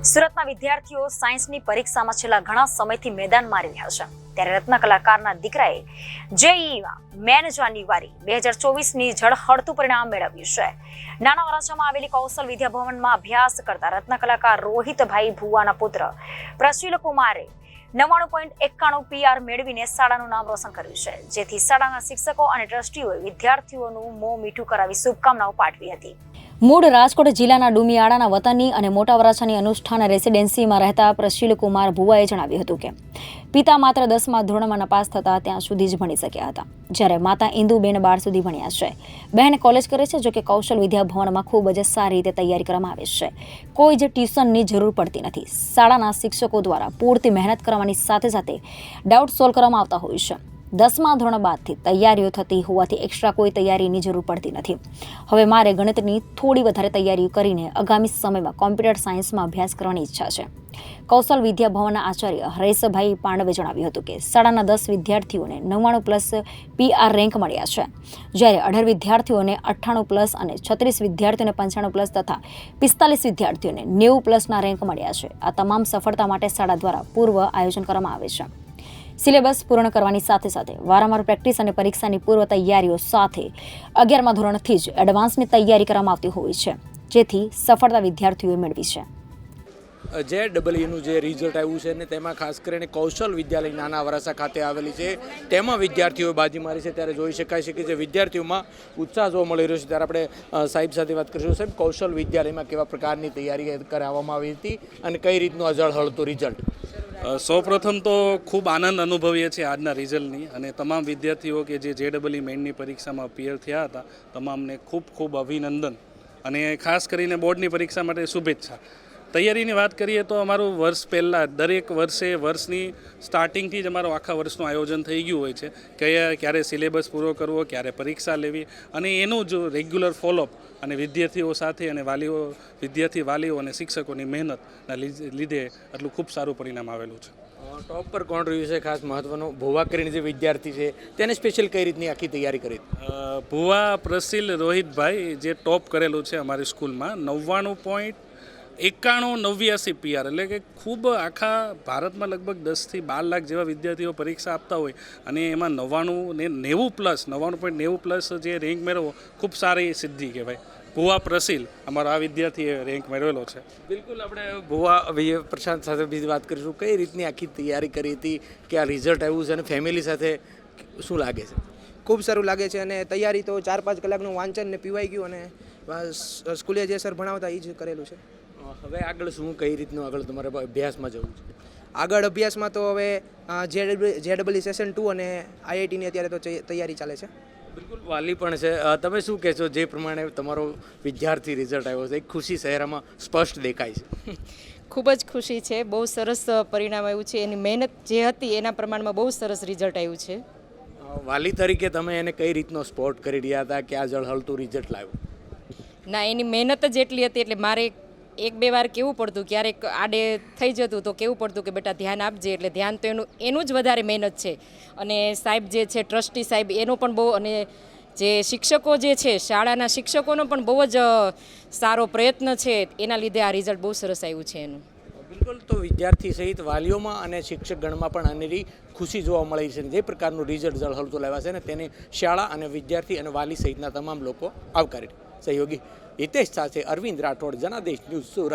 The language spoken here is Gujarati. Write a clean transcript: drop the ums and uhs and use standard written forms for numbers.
સુરતના વિદ્યાર્થીઓ સાયન્સની પરીક્ષામાં છેલ્લા ઘણા સમયથી મેદાન મારી રહ્યા છે. ત્યારે રત્ન કલાકારના દીકરાએ જેઈઈમાં મેન જાન્યુઆરી 2024ની ઝળહળતું પરિણામ મેળવ્યું છે. નાના વરાછામાં આવેલી કૌશલ વિદ્યાભવનમાં અભ્યાસ કરતા રત્ન કલાકાર રોહિતભાઈ ભુવાના પુત્ર પ્રશીલ કુમારે 99.91 PR મેળવીને શાળાનું નામ રોશન કર્યું છે. જેથી શાળાના શિક્ષકો અને ટ્રસ્ટીઓએ વિદ્યાર્થીઓનું મોં મીઠું કરાવી શુભકામનાઓ પાઠવી હતી. મૂળ રાજકોટ જિલ્લાના ડુમિયાળાના વતની અને મોટા વરાછાની અનુષ્ઠાન રેસિડેન્સીમાં રહેતા પ્રશીલ કુમાર ભુવાએ જણાવ્યું હતું કે પિતા માત્ર 10મા ધોરણમાં નપાસ થતા ત્યાં સુધી જ ભણી શક્યા હતા, જ્યારે માતા ઇન્દુબેન 12 સુધી ભણ્યા છે. બહેન કોલેજ કરે છે, જો કે કૌશલ વિદ્યાભવનમાં ખૂબ જ સારી રીતે તૈયારી કરવામાં આવે છે. કોઈ જ ટ્યુશનની જરૂર પડતી નથી. શાળાના શિક્ષકો દ્વારા પૂરતી મહેનત કરવાની સાથે સાથે ડાઉટ સોલ્વ કરવામાં આવતા હોય છે. 10મા ધોરણ બાદથી તૈયારીઓ થતી હોવાથી એક્સ્ટ્રા કોઈ તૈયારીની જરૂર પડતી નથી. હવે મારે ગણિતની થોડી વધારે તૈયારી કરીને આગામી સમયમાં કોમ્પ્યુટર સાયન્સમાં અભ્યાસ કરવાની ઈચ્છા છે. કૌશલ વિદ્યાભવનના આચાર્ય હરેશભાઈ પાંડવે જણાવ્યું હતું કે શાળાના 10 વિદ્યાર્થીઓને 99+ PR રેન્ક મળ્યા છે, જ્યારે 18 વિદ્યાર્થીઓને 98+ અને 36 વિદ્યાર્થીઓને 95+ તથા 45 વિદ્યાર્થીઓને 90+ના રેન્ક મળ્યા છે. આ તમામ સફળતા માટે શાળા દ્વારા પૂર્વ આયોજન કરવામાં આવે છે. સિલેબસ પૂર્ણ કરવાની સાથે સાથે વારંવાર પ્રેક્ટિસ અને પરીક્ષાની પૂર્વ તૈયારીઓ સાથે 11મા ધોરણથી જ એડવાન્સની તૈયારી કરવામાં આવતી હોય છે, જેથી સફળતા વિદ્યાર્થીઓએ મેળવી છે. JEEનું જે રિઝલ્ટ આવ્યું છે ને તેમાં ખાસ કરીને કૌશલ વિદ્યાલય નાના વરાછા ખાતે આવેલી છે, તેમાં વિદ્યાર્થીઓએ બાજી મારી છે. ત્યારે જોઈ શકાય છે કે જે વિદ્યાર્થીઓમાં ઉત્સાહ જોવા મળી રહ્યો છે. ત્યારે આપણે સાહેબ સાથે વાત કરીશું. સાહેબ, કૌશલ વિદ્યાલયમાં કેવા પ્રકારની તૈયારી કરાવવામાં આવી હતી અને કઈ રીતનું અઝળહળતું રિઝલ્ટ? સૌપ્રથમ તો ખૂબ આનંદ અનુભવીએ છીએ આજના રિઝલ્ટની, અને તમામ વિદ્યાર્થીઓ કે જે JEE મેઇનની પરીક્ષામાં અપિયર થયા હતા તમામને ખૂબ ખૂબ અભિનંદન, અને ખાસ કરીને બોર્ડની પરીક્ષા માટે શુભેચ્છા. તૈયારીની વાત કરીએ તો અમારું વર્ષ પહેલાં દરેક વર્ષની સ્ટાર્ટિંગથી જ અમારું આખા વર્ષનું આયોજન થઈ ગયું હોય છે. ક્યારે સિલેબસ પૂરો કરવો, ક્યારે પરીક્ષા લેવી, અને એનું જ રેગ્યુલર ફોલોઅપ અને વિદ્યાર્થીઓ સાથે અને વાલીઓ અને શિક્ષકોની મહેનતના લીધે આટલું ખૂબ સારું પરિણામ આવેલું છે. ટોપ પર કોણ રહ્યું છે? ખાસ મહત્વનું ભુવા કરીને જે વિદ્યાર્થી છે તેને સ્પેશિયલ કઈ રીતની આખી તૈયારી કરી? ભુવા પ્રશીલ રોહિતભાઈ જે ટોપ કરેલું છે અમારી સ્કૂલમાં 99.89 PR, એટલે કે ખૂબ આખા ભારતમાં લગભગ 10 થી 12 લાખ જેવા વિદ્યાર્થીઓ પરીક્ષા આપતા હોય અને એમાં 99.90+ જે રેન્ક મેળવવો ખૂબ સારી સિદ્ધિ કહેવાય. ભુવા પ્રશીલ અમારો આ વિદ્યાર્થીએ રેન્ક મેળવેલો છે. બિલકુલ, આપણે ભુવા પ્રશાંત સાથે બીજી વાત કરીશું. કઈ રીતની આખી તૈયારી કરી હતી કે આ રિઝલ્ટ આવ્યું છે અને ફેમિલી સાથે શું લાગે છે? ખૂબ સારું લાગે છે, અને તૈયારી તો 4-5 કલાકનું વાંચન ને પીવાઈ ગયું, અને સ્કૂલે જે સર ભણાવતા એ જ કરેલું છે. હવે આગળ શું, કઈ રીતનું આગળ તમારે અભ્યાસમાં જવું છે? આગળ અભ્યાસમાં તો હવે JEE સેશન 2 અને IITની અત્યારે તો તૈયારી ચાલે છે. બિલકુલ, વાલી પણ છે. તમે શું કહેશો જે પ્રમાણે તમારો વિદ્યાર્થી રિઝલ્ટ આવ્યો છે? એક ખુશી ચહેરામાં સ્પષ્ટ દેખાય છે. ખૂબ જ ખુશી છે. બહુ સરસ પરિણામ આવ્યું છે. એની મહેનત જે હતી એના પ્રમાણમાં બહુ સરસ રિઝલ્ટ આવ્યું છે. વાલી તરીકે તમે એને કઈ રીતનો સપોર્ટ કરી રહ્યા હતા કે આ જળહળતું રિઝલ્ટ લાવ્યું? ના, એની મહેનત જ એટલી હતી, એટલે મારે 1-2 વાર કેવું પડતું, ક્યારેક આડે થઈ જતું તો કેવું પડતું કે બેટા ધ્યાન આપજે, એટલે ધ્યાન તો એનું જ વધારે મહેનત છે. અને સાહેબ જે છે ટ્રસ્ટી સાહેબ એનો પણ બહુ, અને જે શિક્ષકો જે છે શાળાના શિક્ષકોનો પણ બહુ જ સારો પ્રયત્ન છે, એના લીધે આ રિઝલ્ટ બહુ સરસ આવ્યું છે એનું. બિલકુલ, તો વિદ્યાર્થી સહિત વાલીઓમાં અને શિક્ષકગણમાં પણ આની ખુશી જોવા મળી છે. જે પ્રકારનું રિઝલ્ટ ઝળહળતું લાવ્યા છે ને તેને શાળા અને વિદ્યાર્થી અને વાલી સહિતના તમામ લોકો આવકારી. સહયોગી હિતેશ સાથે અરવિંદ રાઠોડ, જનાદેશ ન્યૂઝ, સુરત.